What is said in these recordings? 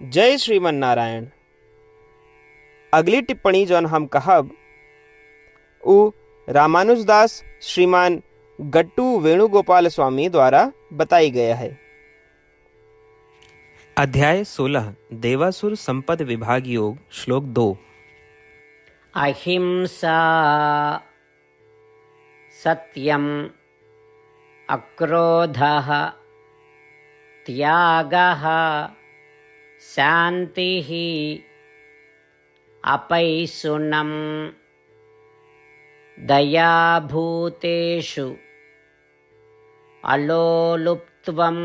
जय श्रीमन नारायण। अगली टिप्पणी जौन हम कहब उ रामानुजदास श्रीमान गट्टू वेणुगोपाल स्वामी द्वारा बताई गया है। अध्याय 16 देवासुर संपद विभाग योग श्लोक 2। अहिंसा सत्यम अक्रोधः त्यागः शान्तिः अपैशुनं दयाभूतेषु अलोलुप्त्वं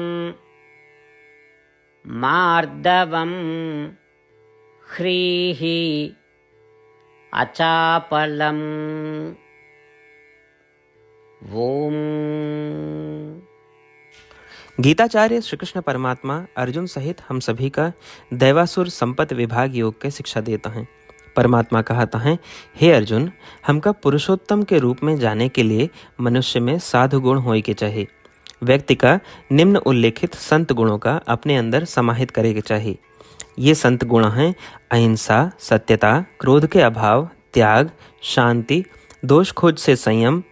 मार्दवं ह्रीः अचापलम्। ओम। गीताचार्य श्री कृष्ण परमात्मा अर्जुन सहित हम सभी का दैवासुर संपत विभाग योग के शिक्षा देता है। परमात्मा कहता है, हे अर्जुन, हमका पुरुषोत्तम के रूप में जाने के लिए मनुष्य में साधु गुण होए के चाहिए। व्यक्ति का निम्न उल्लेखित संत गुणों का अपने अंदर समाहित करे के चाहिए। ये संत गुण हैं अहिंसा, सत्यता, क्रोध के अभाव, त्याग, शांति, दोष खोज से संयम,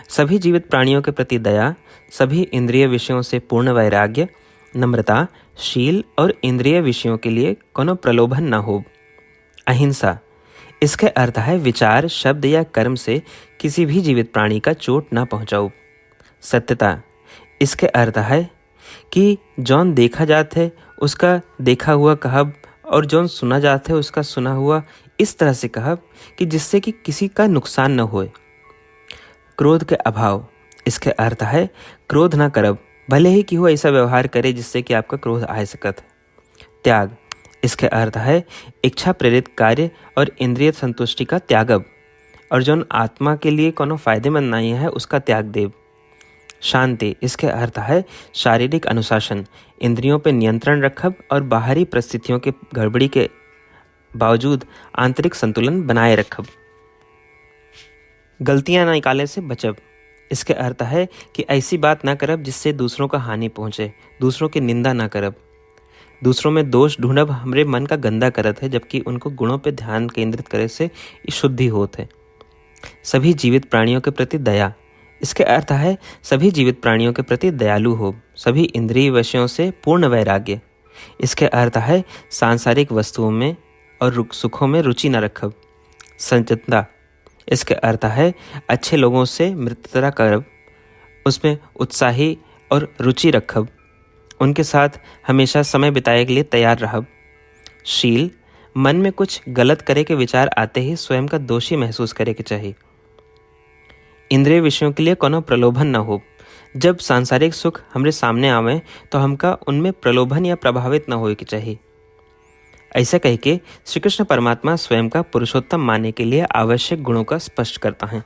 सभी जीवित प्राणियों के प्रति दया, सभी इंद्रिय विषयों से पूर्ण वैराग्य, नम्रता, शील और इंद्रिय विषयों के लिए कोनो प्रलोभन न हो। अहिंसा, इसके अर्थ है विचार, शब्द या कर्म से किसी भी जीवित प्राणी का चोट न पहुंचाओ। सत्यता, इसके अर्थ है कि जौन देखा जात है उसका देखा हुआ कहब और जौन सुना जाता है उसका सुना हुआ इस तरह से कहब कि जिससे कि किसी का नुकसान न होए। क्रोध के अभाव, इसके अर्थ है क्रोध न करब, भले ही कि वो ऐसा व्यवहार करे जिससे कि आपका क्रोध आ सकत। त्याग, इसके अर्थ है इच्छा प्रेरित कार्य और इंद्रिय संतुष्टि का त्यागब और जौन आत्मा के लिए कोनो फायदेमंद नहीं है उसका त्याग देव। शांति, इसके अर्थ है शारीरिक अनुशासन, इंद्रियों पर नियंत्रण रखब और बाहरी परिस्थितियों के गड़बड़ी के बावजूद आंतरिक संतुलन बनाए रखब। गलतियां न निकाले से बचब, इसके अर्थ है कि ऐसी बात न करब जिससे दूसरों का हानि पहुंचे, दूसरों की निंदा न करब। दूसरों में दोष ढूंढब हमरे मन का गंदा करत है, जबकि उनको गुणों पर ध्यान केंद्रित करे से शुद्धि होत है। सभी जीवित प्राणियों के प्रति दया, इसके अर्थ है सभी जीवित प्राणियों के प्रति दयालु हो। सभी इंद्रिय विषयों से पूर्ण वैराग्य, इसके अर्थ है सांसारिक वस्तुओं में और सुखों में रुचि न रखब। संचिता, इसके अर्थ है अच्छे लोगों से मित्रता करब, उसमें उत्साही और रुचि रखब, उनके साथ हमेशा समय बिताए के लिए तैयार रहब। शील, मन में कुछ गलत करे के विचार आते ही स्वयं का दोषी महसूस करे के चाहिए। इंद्रिय विषयों के लिए कोनो प्रलोभन न हो। जब सांसारिक सुख हमरे सामने आवे तो हमका उनमें प्रलोभन या प्रभावित न होए के चाहिए। ऐसा कह के श्री कृष्ण परमात्मा स्वयं का पुरुषोत्तम मानने के लिए आवश्यक गुणों का स्पष्ट करता है।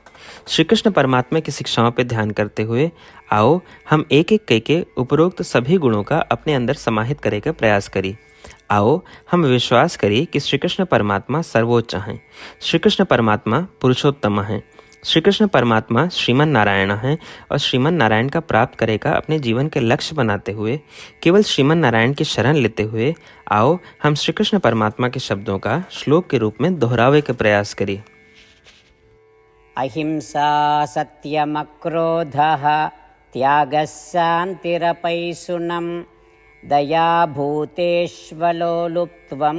श्री कृष्ण परमात्मा की शिक्षाओं पर ध्यान करते हुए आओ हम एक एक कह के उपरोक्त सभी गुणों का अपने अंदर समाहित करे का प्रयास करें। आओ हम विश्वास करें कि श्री कृष्ण परमात्मा सर्वोच्च हैं, श्री कृष्ण परमात्मा पुरुषोत्तम हैं, श्री कृष्ण परमात्मा श्रीमन नारायण हैं और श्रीमन नारायण का प्राप्त करेगा अपने जीवन के लक्ष्य बनाते हुए केवल श्रीमन नारायण की शरण लेते हुए आओ हम श्री कृष्ण परमात्मा के शब्दों का श्लोक के रूप में दोहरावे का प्रयास करें। अहिंसा सत्यमक्रोधः त्यागः शान्तिरपैशुनं दयाभूतेष्वलोलुप्त्वं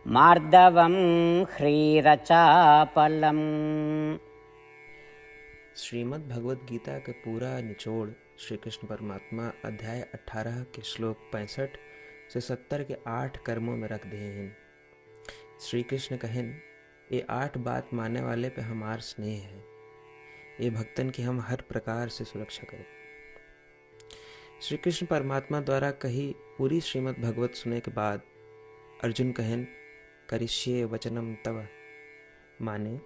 मार्दवं ह्रीरचापलम्। श्रीमद् भगवद गीता का पूरा निचोड़ श्री कृष्ण परमात्मा अध्याय 18 के श्लोक 65 से 70 के 8 कर्मों में रख दिए हैं। श्री कृष्ण कहें, ये 8 बात मानने वाले पे हमार स्नेह है, ये भक्तन की हम हर प्रकार से सुरक्षा करें। श्री कृष्ण परमात्मा द्वारा कही पूरी श्रीमद् भगवत सुने के बाद अर्जुन कहें, करिष्ये वचनम तव, माने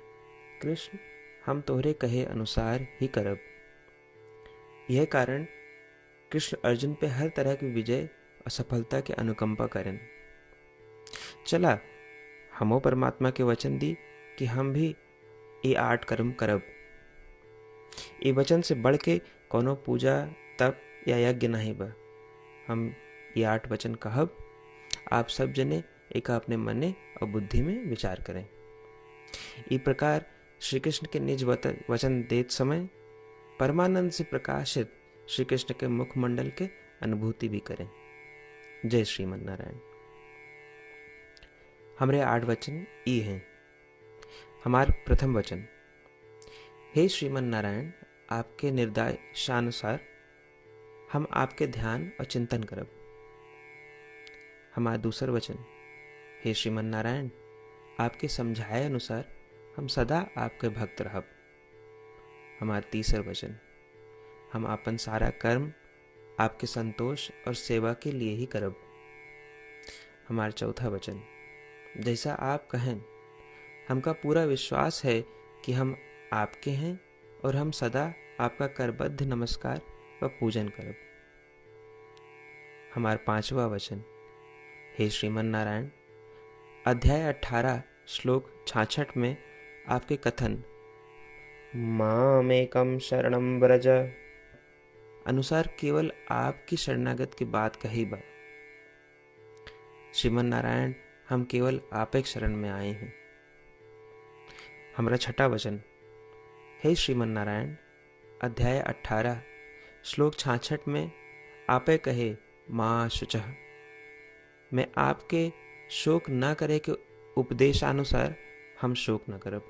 कृष्ण हम तोहरे कहे अनुसार ही करब। यह कारण कृष्ण अर्जुन पे हर तरह की विजय और सफलता के अनुकंपा करें। चला हमो परमात्मा के वचन दी कि हम भी ये 8 कर्म करब। ये वचन से बढ़ के कोनो पूजा तप या यज्ञ नहीं बा। हम ये 8 वचन कहब आप सब जने एक अपने मने और बुद्धि में विचार करें। इस प्रकार श्री कृष्ण के निज वचन देत समय परमानंद से प्रकाशित श्री कृष्ण के मुखमंडल के अनुभूति भी करें। जय श्रीमन नारायण। हमारे 8 वचन ई हैं। हमार प्रथम वचन, हे श्रीमन नारायण, आपके निर्देशानुसार हम आपके ध्यान और चिंतन करब। हमारा दूसर वचन, हे श्रीमन नारायण, आपके समझाए अनुसार हम सदा आपके भक्त रहब। हमारा तीसर वचन, हम अपन सारा कर्म आपके संतोष और सेवा के लिए ही करब। हमारा चौथा वचन, जैसा आप कहें, हमका पूरा विश्वास है कि हम आपके हैं और हम सदा आपका करबद्ध नमस्कार व पूजन करब। हमारा 5वां वचन, हे श्रीमन नारायण, अध्याय 18 श्लोक 66 में आपके कथन मामेकम शरणम व्रज अनुसार केवल आपकी शरणागत की बात कही बा। श्रीमन नारायण, हम केवल आप एक शरण में आए हैं। हमारा 6वां वचन, हे श्रीमन नारायण, अध्याय 18 श्लोक 66 में आपे कहे माँ शुचः, मैं आपके शोक न करे के उपदेशानुसार हम शोक न करब।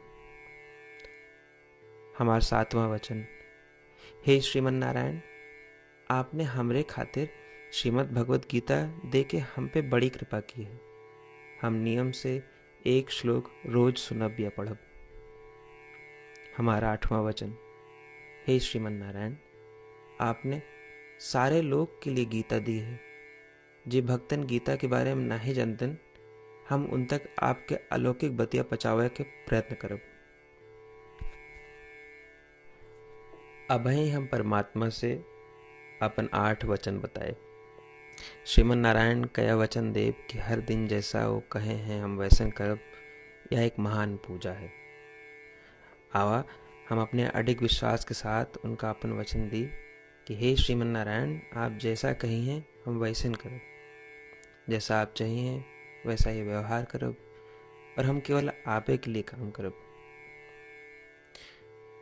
हमारा 7वां वचन, हे श्रीमन नारायण, आपने हमरे खातिर श्रीमद् भगवत गीता दे के हम पे बड़ी कृपा की है। हम नियम से एक श्लोक रोज सुनब या पढ़ब। हमारा 8वां वचन, हे श्रीमन नारायण, आपने सारे लोग के लिए गीता दी है। जे भक्तन गीता के बारे में नहीं जानतन, हम उन तक आपके अलौकिक बतिया पहुंचावे के प्रयत्न करब। अब ही हम परमात्मा से अपन 8 वचन बताए। श्रीमन नारायण कया वचन देव कि हर दिन जैसा वो कहे हैं हम वैसा करब, यह एक महान पूजा है। आवा हम अपने अडिग विश्वास के साथ उनका अपन वचन दी कि हे श्रीमन नारायण, आप जैसा कही हैं हम वैसे करब, जैसा आप चाहिए वैसा ही व्यवहार करब और हम केवल आपे के लिए काम करब।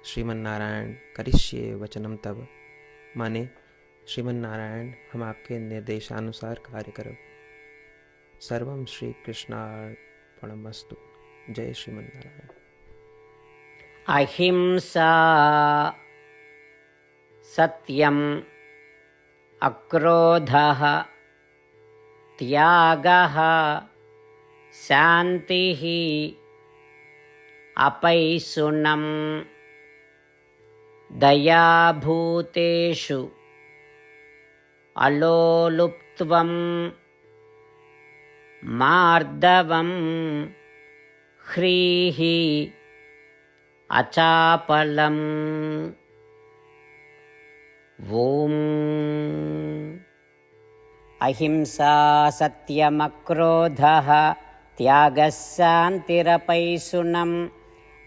श्रीमन नारायण करिष्ये वचनम तब, माने श्रीमन नारायण हम आपके निर्देशानुसार कार्य करब। सर्वम श्री कृष्णार्पणमस्तु। जय श्रीमन नारायण। अहिंसा सत्यम अक्रोधः त्यागः शान्तिः अपैशुनम् दया भूतेषु अलोलुप्त्वं मार्दवं ह्रीः अचापलम्। ॐ अहिंसा सत्यमक्रोधः त्यागः शान्तिरपैशुनम्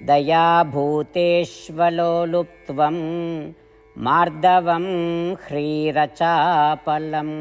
दया भूतेष्वलोलुप्त्वं मार्दवं ह्रीरचापलम्।